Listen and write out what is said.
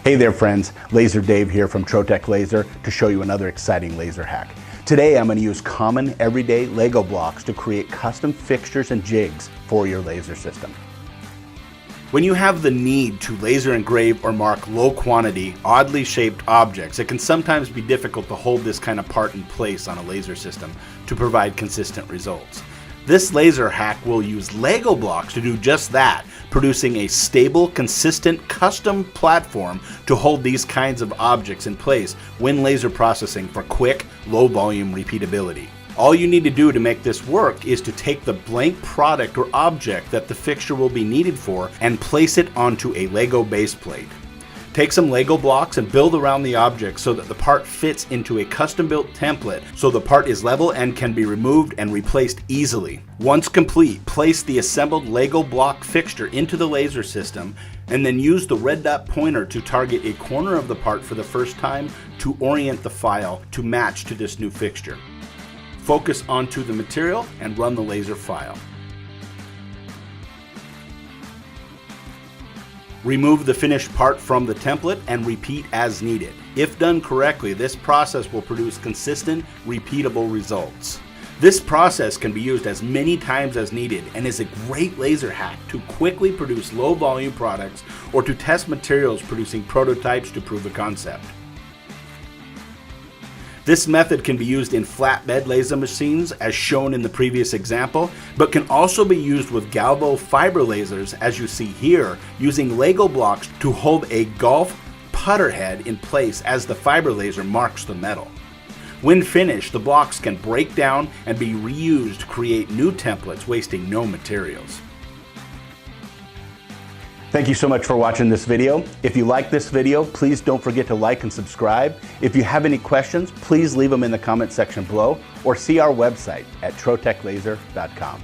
Hey there friends, Laser Dave here from Trotec Laser to show you another exciting laser hack. Today I'm going to use common everyday Lego blocks to create custom fixtures and jigs for your laser system. When you have the need to laser engrave or mark low quantity, oddly shaped objects, it can sometimes be difficult to hold this kind of part in place on a laser system to provide consistent results. This laser hack will use Lego blocks to do just that, producing a stable, consistent, custom platform to hold these kinds of objects in place when laser processing for quick, low-volume repeatability. All you need to do to make this work is to take the blank product or object that the fixture will be needed for and place it onto a Lego base plate. Take some Lego blocks and build around the object so that the part fits into a custom-built template so the part is level and can be removed and replaced easily. Once complete, place the assembled Lego block fixture into the laser system and then use the red dot pointer to target a corner of the part for the first time to orient the file to match to this new fixture. Focus onto the material and run the laser file. Remove the finished part from the template and repeat as needed. If done correctly, this process will produce consistent, repeatable results. This process can be used as many times as needed and is a great laser hack to quickly produce low volume products or to test materials producing prototypes to prove a concept. This method can be used in flatbed laser machines as shown in the previous example, but can also be used with galvo fiber lasers as you see here, using Lego blocks to hold a golf putter head in place as the fiber laser marks the metal. When finished, the blocks can break down and be reused to create new templates, wasting no materials. Thank you so much for watching this video. If you like this video, please don't forget to like and subscribe. If you have any questions, please leave them in the comment section below or see our website at troteclaser.com.